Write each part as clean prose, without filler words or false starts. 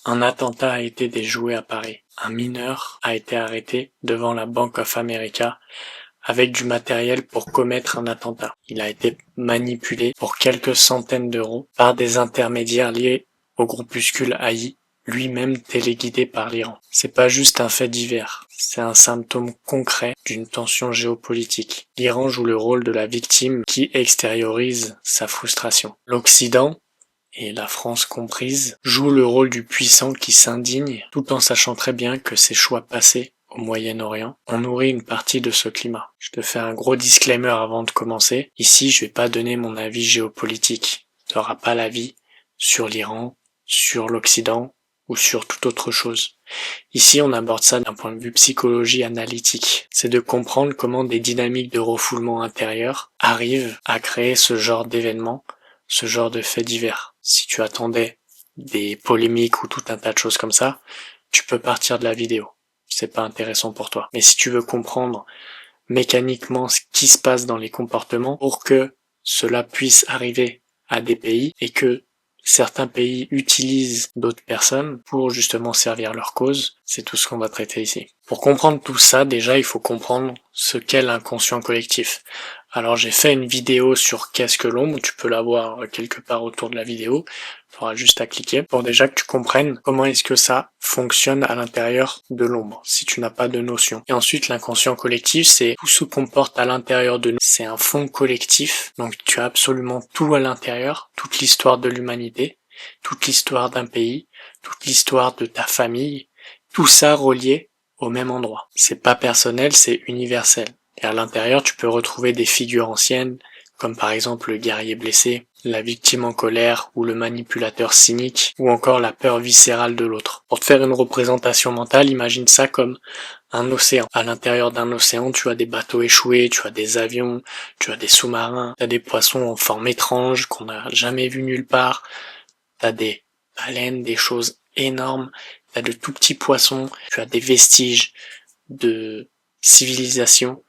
Un attentat a été déjoué à Paris. Un mineur a été arrêté devant la Bank of America avec du matériel pour commettre un attentat. Il a été manipulé pour quelques centaines d'euros par des intermédiaires liés au groupuscule AI, lui-même téléguidé par l'Iran. C'est pas juste un fait divers, c'est un symptôme concret d'une tension géopolitique. L'Iran joue le rôle de la victime qui extériorise sa frustration. L'Occident, et la France comprise, joue le rôle du puissant qui s'indigne, tout en sachant très bien que ses choix passés au Moyen-Orient ont nourri une partie de ce climat. Je te fais un gros disclaimer avant de commencer. Ici, je vais pas donner mon avis géopolitique. Tu n'auras pas l'avis sur l'Iran, sur l'Occident ou sur toute autre chose. Ici, on aborde ça d'un point de vue psychologie analytique. C'est de comprendre comment des dynamiques de refoulement intérieur arrivent à créer ce genre d'événements, ce genre de faits divers. Si tu attendais des polémiques ou tout un tas de choses comme ça, tu peux partir de la vidéo. C'est pas intéressant pour toi. Mais si tu veux comprendre mécaniquement ce qui se passe dans les comportements pour que cela puisse arriver à des pays et que certains pays utilisent d'autres personnes pour justement servir leur cause, c'est tout ce qu'on va traiter ici. Pour comprendre tout ça, déjà, il faut comprendre ce qu'est l'inconscient collectif. Alors j'ai fait une vidéo sur qu'est-ce que l'ombre, tu peux la voir quelque part autour de la vidéo, tu auras juste à cliquer pour déjà que tu comprennes comment est-ce que ça fonctionne à l'intérieur de l'ombre, si tu n'as pas de notion. Et ensuite l'inconscient collectif, c'est tout se comporte à l'intérieur de nous, c'est un fond collectif, donc tu as absolument tout à l'intérieur, toute l'histoire de l'humanité, toute l'histoire d'un pays, toute l'histoire de ta famille, tout ça relié au même endroit. C'est pas personnel, c'est universel. Et à l'intérieur, tu peux retrouver des figures anciennes, comme par exemple le guerrier blessé, la victime en colère ou le manipulateur cynique, ou encore la peur viscérale de l'autre. Pour te faire une représentation mentale, imagine ça comme un océan. À l'intérieur d'un océan, tu as des bateaux échoués, tu as des avions, tu as des sous-marins, tu as des poissons en forme étrange qu'on n'a jamais vu nulle part, tu as des baleines, des choses énormes, tu as de tout petits poissons, tu as des vestiges de civilisation,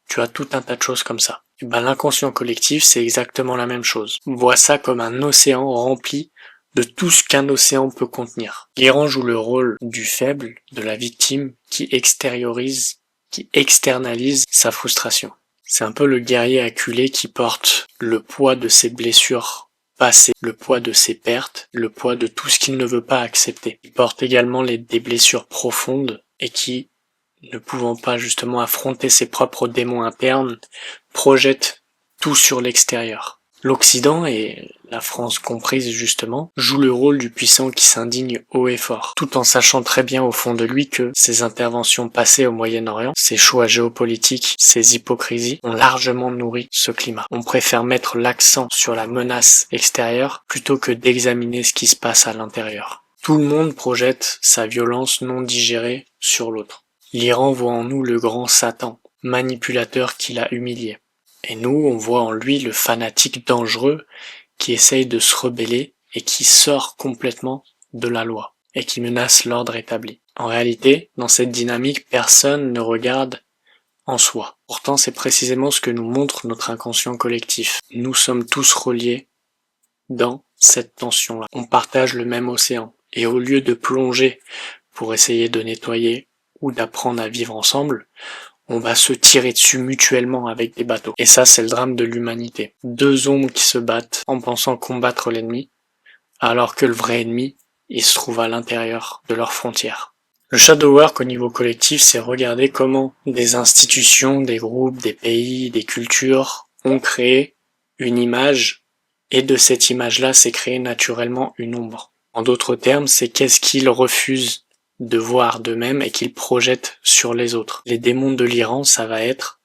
tu as tout un tas de choses comme ça. Et l'inconscient collectif, c'est exactement la même chose. Vois ça comme un océan rempli de tout ce qu'un océan peut contenir. L'Iran joue le rôle du faible, de la victime, qui extériorise, qui externalise sa frustration. C'est un peu le guerrier acculé qui porte le poids de ses blessures passées, le poids de ses pertes, le poids de tout ce qu'il ne veut pas accepter. Il porte également des blessures profondes et qui, ne pouvant pas justement affronter ses propres démons internes, projette tout sur l'extérieur. L'Occident, et la France comprise justement, joue le rôle du puissant qui s'indigne haut et fort, tout en sachant très bien au fond de lui que ses interventions passées au Moyen-Orient, ses choix géopolitiques, ses hypocrisies ont largement nourri ce climat. On préfère mettre l'accent sur la menace extérieure plutôt que d'examiner ce qui se passe à l'intérieur. Tout le monde projette sa violence non digérée sur l'autre. L'Iran voit en nous le grand Satan, manipulateur qui l'a humilié. Et nous, on voit en lui le fanatique dangereux qui essaye de se rebeller et qui sort complètement de la loi et qui menace l'ordre établi. En réalité, dans cette dynamique, personne ne regarde en soi. Pourtant, c'est précisément ce que nous montre notre inconscient collectif. Nous sommes tous reliés dans cette tension-là. On partage le même océan. Et au lieu de plonger pour essayer de nettoyer ou d'apprendre à vivre ensemble, on va se tirer dessus mutuellement avec des bateaux. Et ça, c'est le drame de l'humanité. Deux ombres qui se battent en pensant combattre l'ennemi, alors que le vrai ennemi, il se trouve à l'intérieur de leurs frontières. Le shadow work au niveau collectif, c'est regarder comment des institutions, des groupes, des pays, des cultures ont créé une image, et de cette image-là, s'est créée naturellement une ombre. En d'autres termes, c'est qu'est-ce qu'ils refusent de voir d'eux-mêmes et qu'ils projettent sur les autres. Les démons de l'Iran, ça va être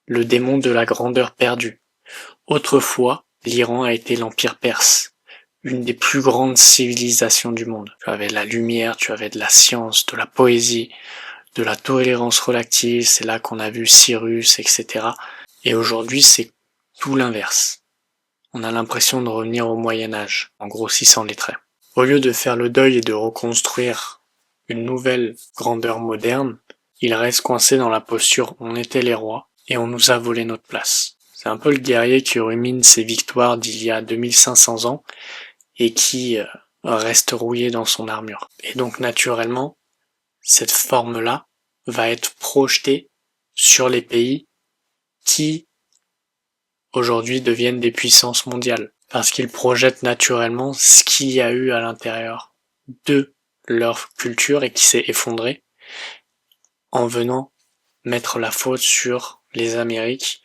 le démon de la grandeur perdue. Autrefois, l'Iran a été l'empire perse, une des plus grandes civilisations du monde. Tu avais de la lumière, tu avais de la science, de la poésie, de la tolérance relative, c'est là qu'on a vu Cyrus, etc. Et aujourd'hui, c'est tout l'inverse. On a l'impression de revenir au Moyen-Âge, en grossissant les traits. Au lieu de faire le deuil et de reconstruire une nouvelle grandeur moderne, il reste coincé dans la posture on était les rois et on nous a volé notre place. C'est un peu le guerrier qui rumine ses victoires d'il y a 2500 ans et qui reste rouillé dans son armure. Et donc naturellement, cette forme-là va être projetée sur les pays qui aujourd'hui deviennent des puissances mondiales, parce qu'ils projettent naturellement ce qu'il y a eu à l'intérieur de leur culture et qui s'est effondré en venant mettre la faute sur les Amériques,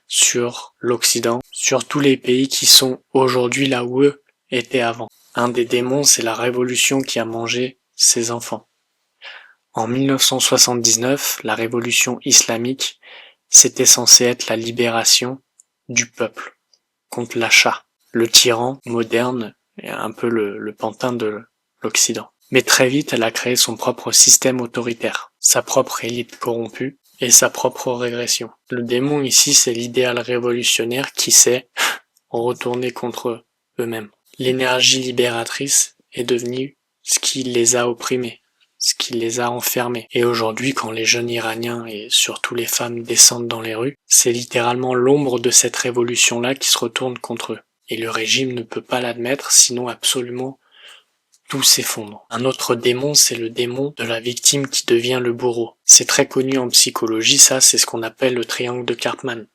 sur l'Occident, sur tous les pays qui sont aujourd'hui là où eux étaient avant. Un des démons, c'est la révolution qui a mangé ses enfants. En 1979, la révolution islamique, c'était censé être la libération du peuple contre l'achat. Le tyran moderne est un peu le pantin de l'Occident. Mais très vite, elle a créé son propre système autoritaire, sa propre élite corrompue et sa propre régression. Le démon ici, c'est l'idéal révolutionnaire qui s'est retourné contre eux-mêmes. L'énergie libératrice est devenue ce qui les a opprimés, ce qui les a enfermés. Et aujourd'hui, quand les jeunes Iraniens et surtout les femmes descendent dans les rues, c'est littéralement l'ombre de cette révolution-là qui se retourne contre eux. Et le régime ne peut pas l'admettre, sinon absolument tout s'effondre. Un autre démon, c'est le démon de la victime qui devient le bourreau. C'est très connu en psychologie, ça, c'est ce qu'on appelle le triangle de Karpman.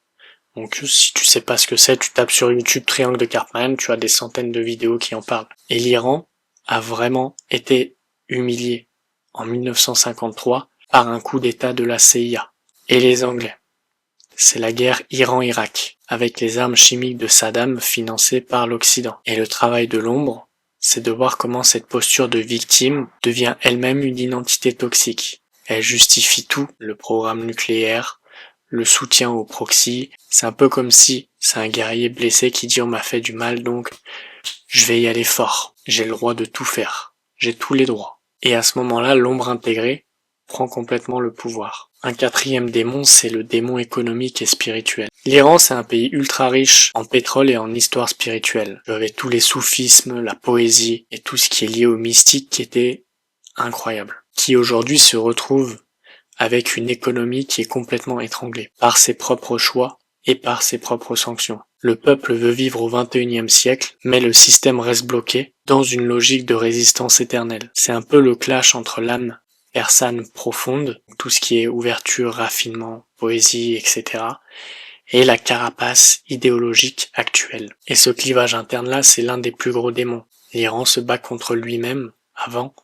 Donc si tu sais pas ce que c'est, tu tapes sur YouTube triangle de Karpman, tu as des centaines de vidéos qui en parlent. Et l'Iran a vraiment été humilié en 1953 par un coup d'état de la CIA. Et les Anglais. C'est la guerre Iran-Irak, avec les armes chimiques de Saddam financées par l'Occident. Et le travail de l'ombre, c'est de voir comment cette posture de victime devient elle-même une identité toxique. Elle justifie tout, le programme nucléaire, le soutien au proxy. C'est un peu comme si c'est un guerrier blessé qui dit on m'a fait du mal donc je vais y aller fort. J'ai le droit de tout faire. J'ai tous les droits. Et à ce moment-là, l'ombre intégrée prend complètement le pouvoir. Un quatrième démon, c'est le démon économique et spirituel. L'Iran, c'est un pays ultra riche en pétrole et en histoire spirituelle. Avec tous les soufismes, la poésie et tout ce qui est lié au mystique qui était incroyable. Qui aujourd'hui se retrouve avec une économie qui est complètement étranglée par ses propres choix et par ses propres sanctions. Le peuple veut vivre au XXIe siècle, mais le système reste bloqué dans une logique de résistance éternelle. C'est un peu le clash entre l'âme persane profonde, tout ce qui est ouverture, raffinement, poésie, etc., et la carapace idéologique actuelle. Et ce clivage interne-là, c'est l'un des plus gros démons. L'Iran se bat contre lui-même avant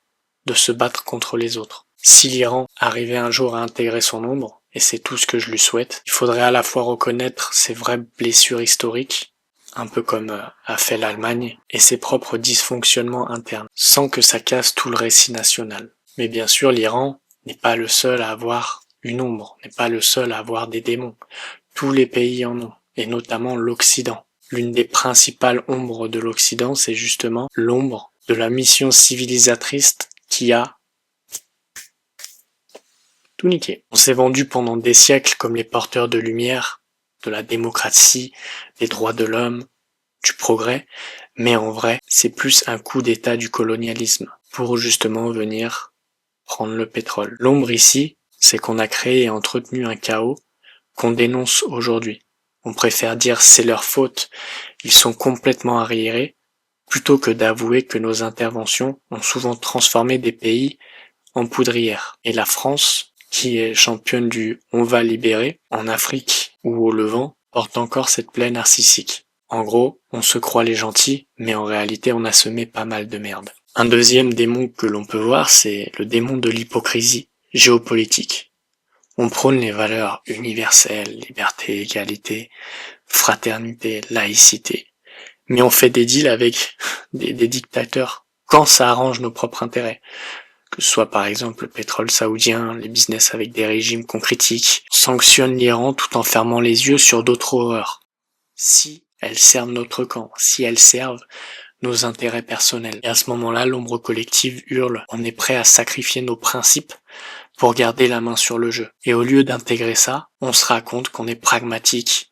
de se battre contre les autres. Si l'Iran arrivait un jour à intégrer son ombre, et c'est tout ce que je lui souhaite, il faudrait à la fois reconnaître ses vraies blessures historiques, un peu comme a fait l'Allemagne, et ses propres dysfonctionnements internes, sans que ça casse tout le récit national. Mais bien sûr, l'Iran n'est pas le seul à avoir une ombre, n'est pas le seul à avoir des démons. Tous les pays en ont, et notamment l'Occident. L'une des principales ombres de l'Occident, c'est justement l'ombre de la mission civilisatrice qui a tout niqué. On s'est vendu pendant des siècles comme les porteurs de lumière, de la démocratie, des droits de l'homme, du progrès, mais en vrai, c'est plus un coup d'état du colonialisme pour justement venir prendre le pétrole. L'ombre ici, c'est qu'on a créé et entretenu un chaos qu'on dénonce aujourd'hui. On préfère dire c'est leur faute, ils sont complètement arriérés, plutôt que d'avouer que nos interventions ont souvent transformé des pays en poudrière. Et la France, qui est championne du on va libérer, en Afrique ou au Levant, porte encore cette plaie narcissique. En gros, on se croit les gentils, mais en réalité on a semé pas mal de merde. Un deuxième démon que l'on peut voir, c'est le démon de l'hypocrisie géopolitique. On prône les valeurs universelles, liberté, égalité, fraternité, laïcité. Mais on fait des deals avec des dictateurs quand ça arrange nos propres intérêts. Que ce soit par exemple le pétrole saoudien, les business avec des régimes qu'on critique. On sanctionne l'Iran tout en fermant les yeux sur d'autres horreurs. Si elles servent notre camp, si elles servent nos intérêts personnels. Et à ce moment-là, l'ombre collective hurle. On est prêt à sacrifier nos principes pour garder la main sur le jeu. Et au lieu d'intégrer ça, on se raconte qu'on est pragmatique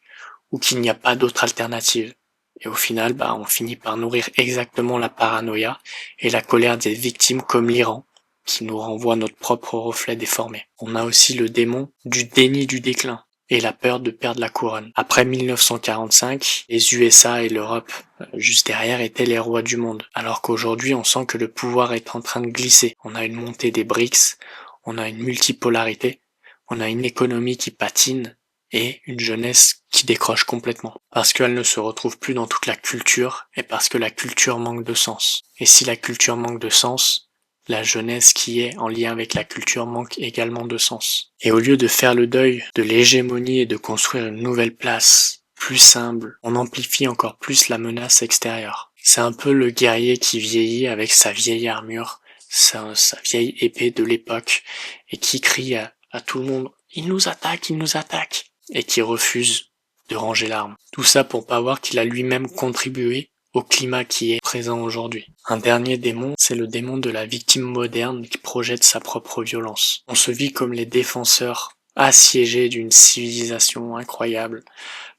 ou qu'il n'y a pas d'autre alternative. Et au final, on finit par nourrir exactement la paranoïa et la colère des victimes comme l'Iran, qui nous renvoie notre propre reflet déformé. On a aussi le démon du déni du déclin. et la peur de perdre la couronne. Après 1945, les USA et l'Europe, juste derrière, étaient les rois du monde. Alors qu'aujourd'hui, on sent que le pouvoir est en train de glisser. On a une montée des BRICS, on a une multipolarité, on a une économie qui patine et une jeunesse qui décroche complètement. Parce qu'elle ne se retrouve plus dans toute la culture et parce que la culture manque de sens. Et si la culture manque de sens, la jeunesse qui est en lien avec la culture manque également de sens. Et au lieu de faire le deuil de l'hégémonie et de construire une nouvelle place, plus simple, on amplifie encore plus la menace extérieure. C'est un peu le guerrier qui vieillit avec sa vieille armure, sa vieille épée de l'époque, et qui crie à tout le monde « Il nous attaque, il nous attaque !» et qui refuse de ranger l'arme. Tout ça pour pas voir qu'il a lui-même contribué au climat qui est présent aujourd'hui. Un dernier démon, c'est le démon de la victime moderne qui projette sa propre violence. On se vit comme les défenseurs assiégés d'une civilisation incroyable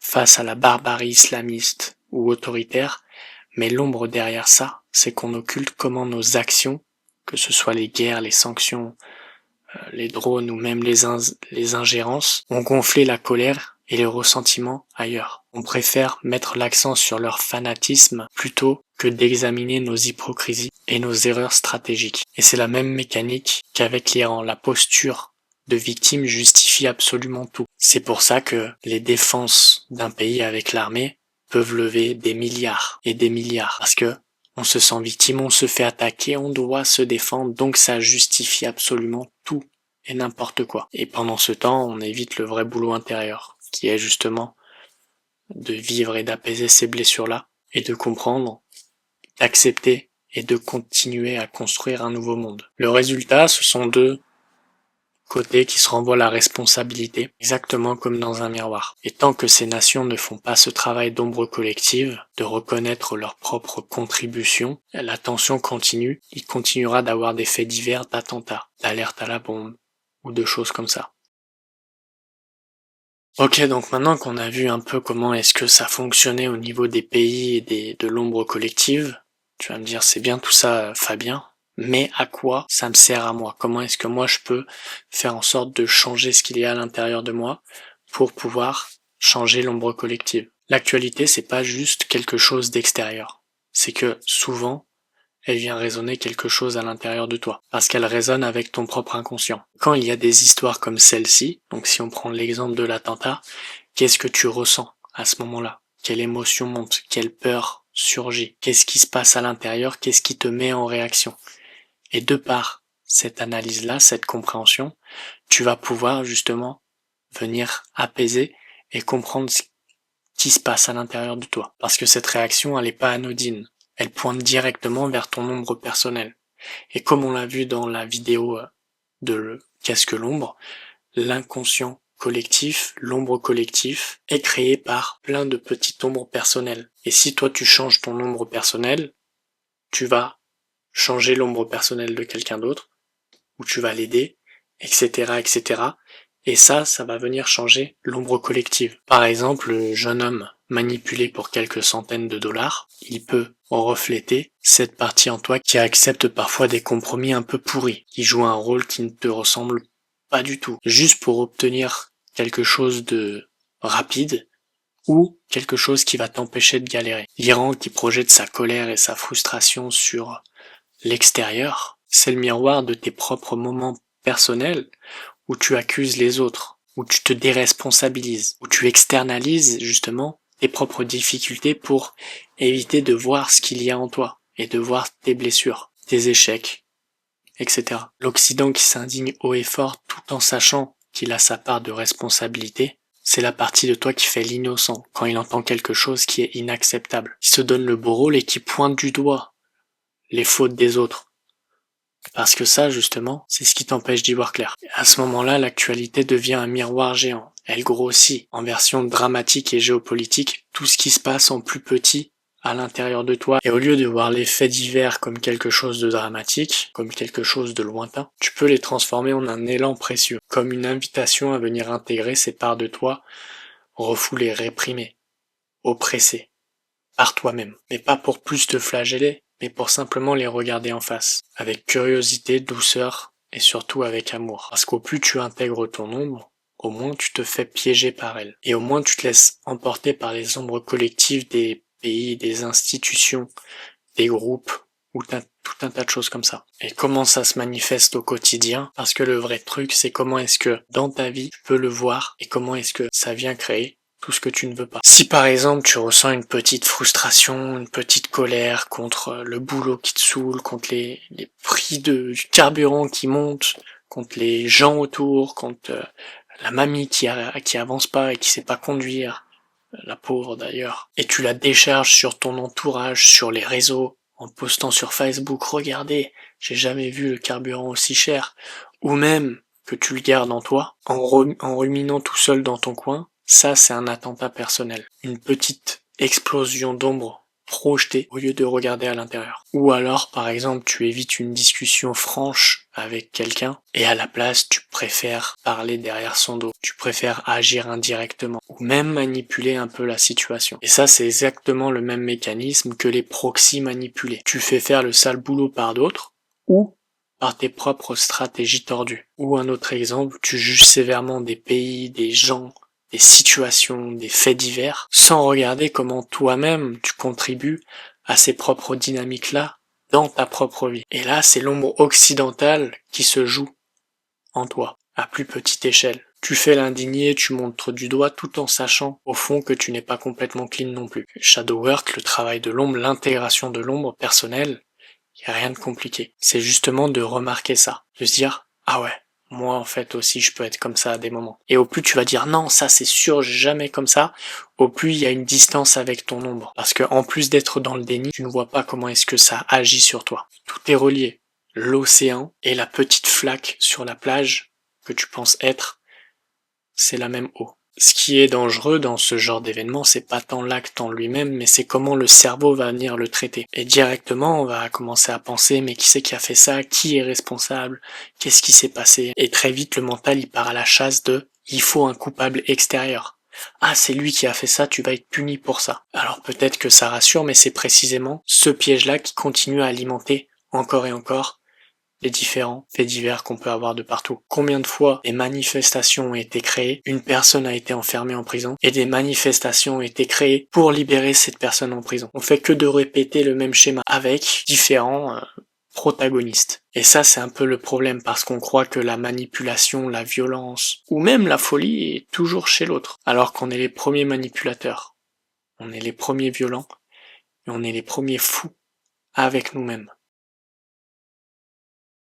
face à la barbarie islamiste ou autoritaire, mais l'ombre derrière ça, c'est qu'on occulte comment nos actions, que ce soit les guerres, les sanctions, les drones ou même les ingérences, ont gonflé la colère et les ressentiments ailleurs. On préfère mettre l'accent sur leur fanatisme plutôt que d'examiner nos hypocrisies et nos erreurs stratégiques. Et c'est la même mécanique qu'avec l'Iran. La posture de victime justifie absolument tout. C'est pour ça que les défenses d'un pays avec l'armée peuvent lever des milliards et des milliards. Parce que on se sent victime, on se fait attaquer, on doit se défendre, donc ça justifie absolument tout et n'importe quoi. Et pendant ce temps, on évite le vrai boulot intérieur, qui est justement de vivre et d'apaiser ces blessures-là, et de comprendre, d'accepter et de continuer à construire un nouveau monde. Le résultat, ce sont deux côtés qui se renvoient la responsabilité, exactement comme dans un miroir. Et tant que ces nations ne font pas ce travail d'ombre collective, de reconnaître leur propre contribution, la tension continue, il continuera d'avoir des faits divers d'attentats, d'alerte à la bombe, ou de choses comme ça. Ok, donc maintenant qu'on a vu un peu comment est-ce que ça fonctionnait au niveau des pays et de l'ombre collective, tu vas me dire c'est bien tout ça Fabien, mais à quoi ça me sert à moi? Comment est-ce que moi je peux faire en sorte de changer ce qu'il y a à l'intérieur de moi pour pouvoir changer l'ombre collective? L'actualité c'est pas juste quelque chose d'extérieur, c'est que souvent elle vient résonner quelque chose à l'intérieur de toi, parce qu'elle résonne avec ton propre inconscient. Quand il y a des histoires comme celle-ci, donc si on prend l'exemple de l'attentat, qu'est-ce que tu ressens à ce moment-là? Quelle émotion monte? Quelle peur surgit? Qu'est-ce qui se passe à l'intérieur? Qu'est-ce qui te met en réaction? Et de par cette analyse-là, cette compréhension, tu vas pouvoir justement venir apaiser et comprendre ce qui se passe à l'intérieur de toi. Parce que cette réaction, elle n'est pas anodine. Elle pointe directement vers ton ombre personnel. Et comme on l'a vu dans la vidéo de Qu'est-ce que l'ombre, l'inconscient collectif, l'ombre collectif, est créé par plein de petites ombres personnelles. Et si toi tu changes ton ombre personnelle, tu vas changer l'ombre personnelle de quelqu'un d'autre, ou tu vas l'aider, etc., etc. Et ça va venir changer l'ombre collective. Par exemple, le jeune homme manipulé pour quelques centaines de dollars, il peut refléter cette partie en toi qui accepte parfois des compromis un peu pourris, qui joue un rôle qui ne te ressemble pas du tout, juste pour obtenir quelque chose de rapide ou quelque chose qui va t'empêcher de galérer. L'Iran qui projette sa colère et sa frustration sur l'extérieur, c'est le miroir de tes propres moments personnels où tu accuses les autres, où tu te déresponsabilises, où tu externalises justement tes propres difficultés pour éviter de voir ce qu'il y a en toi et de voir tes blessures, tes échecs, etc. L'Occident qui s'indigne haut et fort tout en sachant qu'il a sa part de responsabilité, c'est la partie de toi qui fait l'innocent quand il entend quelque chose qui est inacceptable, qui se donne le beau rôle et qui pointe du doigt les fautes des autres. Parce que ça, justement, c'est ce qui t'empêche d'y voir clair. À ce moment-là, l'actualité devient un miroir géant. Elle grossit en version dramatique et géopolitique tout ce qui se passe en plus petit à l'intérieur de toi. Et au lieu de voir les faits divers comme quelque chose de dramatique, comme quelque chose de lointain, tu peux les transformer en un élan précieux, comme une invitation à venir intégrer ces parts de toi refoulées, réprimées, oppressées, par toi-même. Mais pas pour plus te flageller, mais pour simplement les regarder en face, avec curiosité, douceur et surtout avec amour. Parce qu'au plus tu intègres ton ombre, au moins tu te fais piéger par elles. Et au moins tu te laisses emporter par les ombres collectives des pays, des institutions, des groupes, ou tout un tas de choses comme ça. Et comment ça se manifeste au quotidien? Parce que le vrai truc, c'est comment est-ce que dans ta vie, tu peux le voir et comment est-ce que ça vient créer tout ce que tu ne veux pas. Si par exemple tu ressens une petite frustration, une petite colère contre le boulot qui te saoule, contre les prix du carburant qui montent, contre les gens autour, contre la mamie qui avance pas et qui sait pas conduire, la pauvre d'ailleurs, et tu la décharges sur ton entourage, sur les réseaux, en postant sur Facebook, regardez, j'ai jamais vu le carburant aussi cher, ou même que tu le gardes en toi, en ruminant tout seul dans ton coin, ça c'est un attentat personnel. Une petite explosion d'ombre projetée au lieu de regarder à l'intérieur. Ou alors, par exemple, tu évites une discussion franche avec quelqu'un et à la place, tu préfères parler derrière son dos. Tu préfères agir indirectement ou même manipuler un peu la situation. Et ça, c'est exactement le même mécanisme que les proxys manipulés. Tu fais faire le sale boulot par d'autres ou par tes propres stratégies tordues. Ou un autre exemple, tu juges sévèrement des pays, des gens, des situations, des faits divers, sans regarder comment toi-même tu contribues à ces propres dynamiques-là dans ta propre vie. Et là, c'est l'ombre occidentale qui se joue en toi, à plus petite échelle. Tu fais l'indigné, tu montres du doigt tout en sachant au fond que tu n'es pas complètement clean non plus. Shadow work, le travail de l'ombre, l'intégration de l'ombre personnelle, y a rien de compliqué. C'est justement de remarquer ça, de se dire ah ouais, moi en fait aussi je peux être comme ça à des moments. Et au plus tu vas dire non, ça c'est sûr, jamais comme ça, au plus il y a une distance avec ton ombre. Parce que en plus d'être dans le déni, tu ne vois pas comment est-ce que ça agit sur toi. Tout est relié. L'océan et la petite flaque sur la plage que tu penses être, c'est la même eau. Ce qui est dangereux dans ce genre d'événement, c'est pas tant l'acte en lui-même, mais c'est comment le cerveau va venir le traiter. Et directement, on va commencer à penser, mais qui c'est qui a fait ça? Qui est responsable? Qu'est-ce qui s'est passé? Et très vite, le mental, il part à la chasse de il faut un coupable extérieur. Ah, c'est lui qui a fait ça, tu vas être puni pour ça. Alors peut-être que ça rassure, mais c'est précisément ce piège-là qui continue à alimenter encore et encore les différents faits divers qu'on peut avoir de partout. Combien de fois des manifestations ont été créées, une personne a été enfermée en prison, et des manifestations ont été créées pour libérer cette personne en prison. On fait que de répéter le même schéma avec différents protagonistes. Et ça, c'est un peu le problème parce qu'on croit que la manipulation, la violence, ou même la folie est toujours chez l'autre, alors qu'on est les premiers manipulateurs. On est les premiers violents, et on est les premiers fous avec nous-mêmes.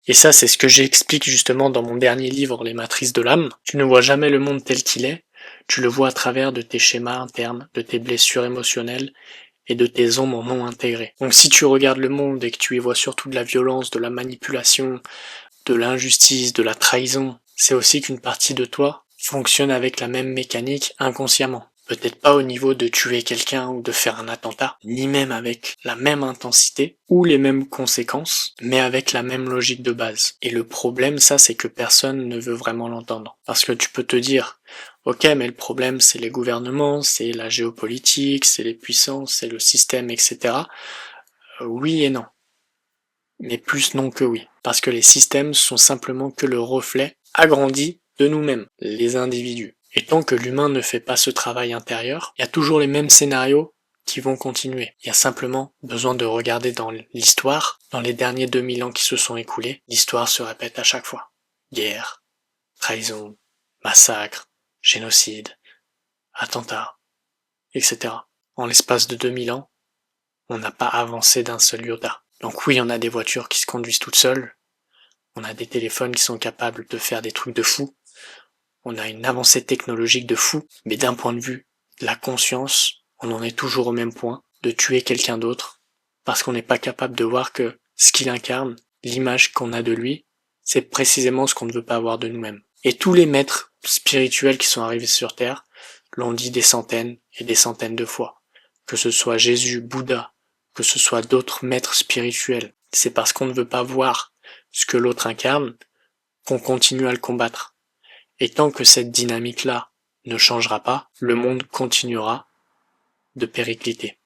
Et ça, c'est ce que j'explique justement dans mon dernier livre, Les Matrices de l'âme. Tu ne vois jamais le monde tel qu'il est, tu le vois à travers de tes schémas internes, de tes blessures émotionnelles et de tes ombres non intégrées. Donc si tu regardes le monde et que tu y vois surtout de la violence, de la manipulation, de l'injustice, de la trahison, c'est aussi qu'une partie de toi fonctionne avec la même mécanique inconsciemment. Peut-être pas au niveau de tuer quelqu'un ou de faire un attentat, ni même avec la même intensité ou les mêmes conséquences, mais avec la même logique de base. Et le problème, ça, c'est que personne ne veut vraiment l'entendre. Parce que tu peux te dire, ok, mais le problème, c'est les gouvernements, c'est la géopolitique, c'est les puissances, c'est le système, etc. Oui et non. Mais plus non que oui. Parce que les systèmes sont simplement que le reflet agrandi de nous-mêmes, les individus. Et tant que l'humain ne fait pas ce travail intérieur, il y a toujours les mêmes scénarios qui vont continuer. Il y a simplement besoin de regarder dans l'histoire, dans les derniers 2000 ans qui se sont écoulés, l'histoire se répète à chaque fois. Guerre, trahison, massacre, génocide, attentat, etc. En l'espace de 2000 ans, on n'a pas avancé d'un seul iota. Donc oui, on a des voitures qui se conduisent toutes seules, on a des téléphones qui sont capables de faire des trucs de fou, on a une avancée technologique de fou, mais d'un point de vue de la conscience, on en est toujours au même point, de tuer quelqu'un d'autre, parce qu'on n'est pas capable de voir que ce qu'il incarne, l'image qu'on a de lui, c'est précisément ce qu'on ne veut pas avoir de nous-mêmes. Et tous les maîtres spirituels qui sont arrivés sur Terre l'ont dit des centaines et des centaines de fois. Que ce soit Jésus, Bouddha, que ce soit d'autres maîtres spirituels, c'est parce qu'on ne veut pas voir ce que l'autre incarne qu'on continue à le combattre. Et tant que cette dynamique-là ne changera pas, le monde continuera de péricliter.